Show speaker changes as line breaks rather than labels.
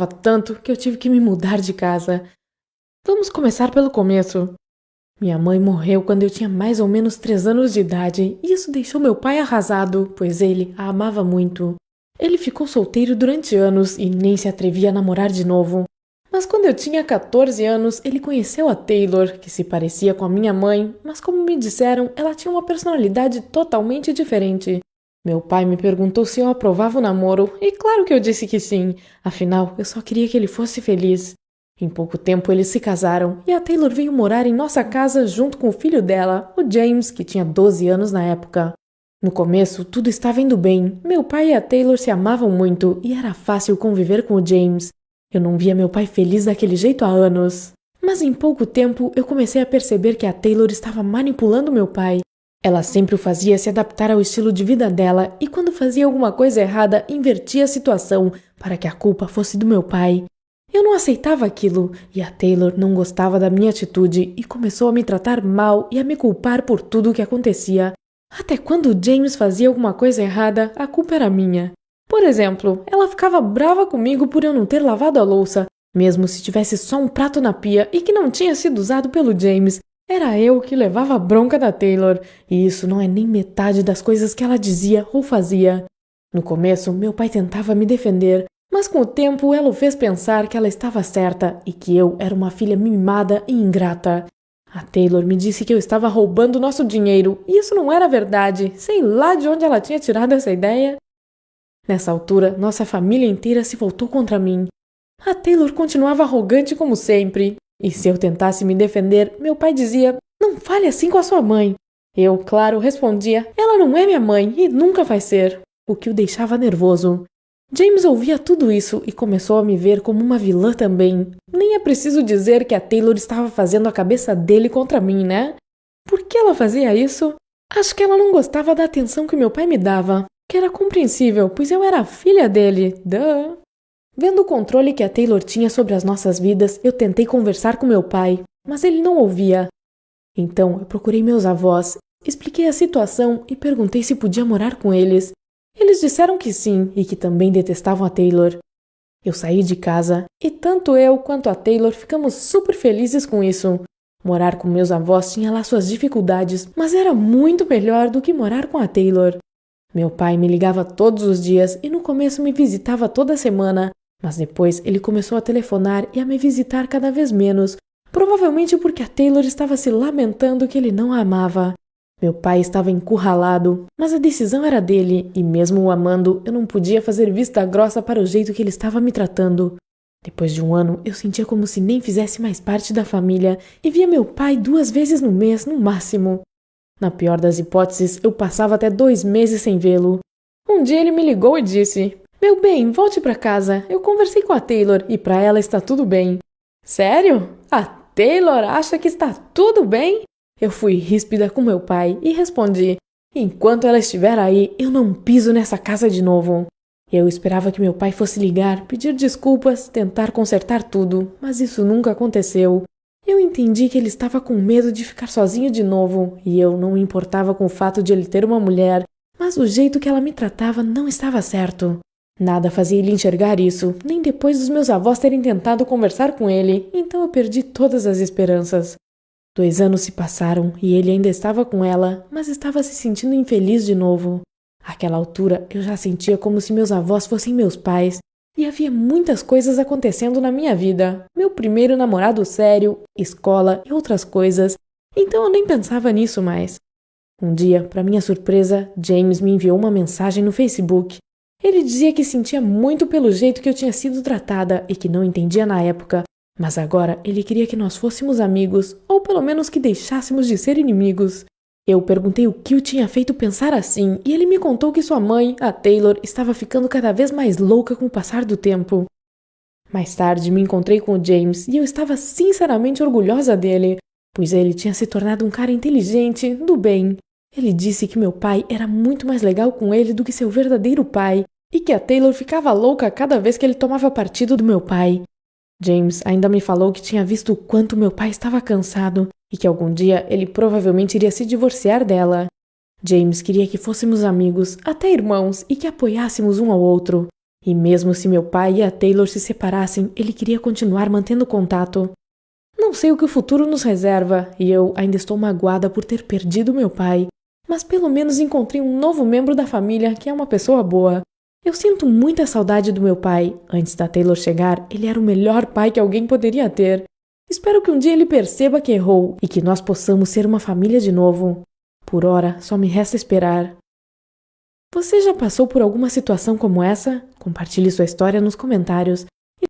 tanto que eu tive que me mudar de casa. Vamos começar pelo começo. Minha mãe morreu quando eu tinha mais ou menos 3 anos de idade, e isso deixou meu pai arrasado, pois ele a amava muito. Ele ficou solteiro durante anos e nem se atrevia a namorar de novo. Mas quando eu tinha 14 anos, ele conheceu a Taylor, que se parecia com a minha mãe, mas como me disseram, ela tinha uma personalidade totalmente diferente. Meu pai me perguntou se eu aprovava o namoro, e claro que eu disse que sim, afinal, eu só queria que ele fosse feliz. Em pouco tempo eles se casaram e a Taylor veio morar em nossa casa junto com o filho dela, o James, que tinha 12 anos na época. No começo, tudo estava indo bem. Meu pai e a Taylor se amavam muito e era fácil conviver com o James. Eu não via meu pai feliz daquele jeito há anos. Mas em pouco tempo eu comecei a perceber que a Taylor estava manipulando meu pai. Ela sempre o fazia se adaptar ao estilo de vida dela e quando fazia alguma coisa errada, invertia a situação para que a culpa fosse do meu pai. Eu não aceitava aquilo e a Taylor não gostava da minha atitude e começou a me tratar mal e a me culpar por tudo o que acontecia. Até quando o James fazia alguma coisa errada, a culpa era minha. Por exemplo, ela ficava brava comigo por eu não ter lavado a louça, mesmo se tivesse só um prato na pia e que não tinha sido usado pelo James. Era eu que levava a bronca da Taylor, e isso não é nem metade das coisas que ela dizia ou fazia. No começo, meu pai tentava me defender, mas com o tempo ela o fez pensar que ela estava certa e que eu era uma filha mimada e ingrata. A Taylor me disse que eu estava roubando nosso dinheiro e isso não era verdade, sei lá de onde ela tinha tirado essa ideia. Nessa altura, nossa família inteira se voltou contra mim. A Taylor continuava arrogante como sempre, e se eu tentasse me defender, meu pai dizia, não fale assim com a sua mãe. Eu, claro, respondia, ela não é minha mãe e nunca vai ser, o que o deixava nervoso. James ouvia tudo isso e começou a me ver como uma vilã também. Nem é preciso dizer que a Taylor estava fazendo a cabeça dele contra mim, né? Por que ela fazia isso? Acho que ela não gostava da atenção que meu pai me dava, que era compreensível, pois eu era a filha dele. Duh. Vendo o controle que a Taylor tinha sobre as nossas vidas, eu tentei conversar com meu pai, mas ele não ouvia. Então eu procurei meus avós, expliquei a situação e perguntei se podia morar com eles. Eles disseram que sim e que também detestavam a Taylor. Eu saí de casa e tanto eu quanto a Taylor ficamos super felizes com isso. Morar com meus avós tinha lá suas dificuldades, mas era muito melhor do que morar com a Taylor. Meu pai me ligava todos os dias e no começo me visitava toda semana, mas depois ele começou a telefonar e a me visitar cada vez menos, provavelmente porque a Taylor estava se lamentando que ele não a amava. Meu pai estava encurralado, mas a decisão era dele, e mesmo o amando, eu não podia fazer vista grossa para o jeito que ele estava me tratando. Depois de um ano, eu sentia como se nem fizesse mais parte da família, e via meu pai 2 vezes no mês, no máximo. Na pior das hipóteses, eu passava até 2 meses sem vê-lo. Um dia ele me ligou e disse, meu bem, volte para casa, eu conversei com a Taylor, e para ela está tudo bem. Sério? A Taylor acha que está tudo bem? Eu fui ríspida com meu pai e respondi, enquanto ela estiver aí, eu não piso nessa casa de novo. Eu esperava que meu pai fosse ligar, pedir desculpas, tentar consertar tudo, mas isso nunca aconteceu. Eu entendi que ele estava com medo de ficar sozinho de novo, e eu não me importava com o fato de ele ter uma mulher, mas o jeito que ela me tratava não estava certo. Nada fazia ele enxergar isso, nem depois dos meus avós terem tentado conversar com ele, então eu perdi todas as esperanças. 2 anos se passaram e ele ainda estava com ela, mas estava se sentindo infeliz de novo. Àquela altura, eu já sentia como se meus avós fossem meus pais, e havia muitas coisas acontecendo na minha vida. Meu primeiro namorado sério, escola e outras coisas, então eu nem pensava nisso mais. Um dia, para minha surpresa, James me enviou uma mensagem no Facebook. Ele dizia que sentia muito pelo jeito que eu tinha sido tratada e que não entendia na época, mas agora ele queria que nós fôssemos amigos, ou pelo menos que deixássemos de ser inimigos. Eu perguntei o que o tinha feito pensar assim, e ele me contou que sua mãe, a Taylor, estava ficando cada vez mais louca com o passar do tempo. Mais tarde me encontrei com o James e eu estava sinceramente orgulhosa dele, pois ele tinha se tornado um cara inteligente, do bem. Ele disse que meu pai era muito mais legal com ele do que seu verdadeiro pai, e que a Taylor ficava louca cada vez que ele tomava partido do meu pai. James ainda me falou que tinha visto o quanto meu pai estava cansado e que algum dia ele provavelmente iria se divorciar dela. James queria que fôssemos amigos, até irmãos, e que apoiássemos um ao outro. E mesmo se meu pai e a Taylor se separassem, ele queria continuar mantendo contato. Não sei o que o futuro nos reserva, e eu ainda estou magoada por ter perdido meu pai, mas pelo menos encontrei um novo membro da família que é uma pessoa boa. Eu sinto muita saudade do meu pai. Antes da Taylor chegar, ele era o melhor pai que alguém poderia ter. Espero que um dia ele perceba que errou e que nós possamos ser uma família de novo. Por ora, só me resta esperar. Você já passou por alguma situação como essa? Compartilhe sua história nos comentários.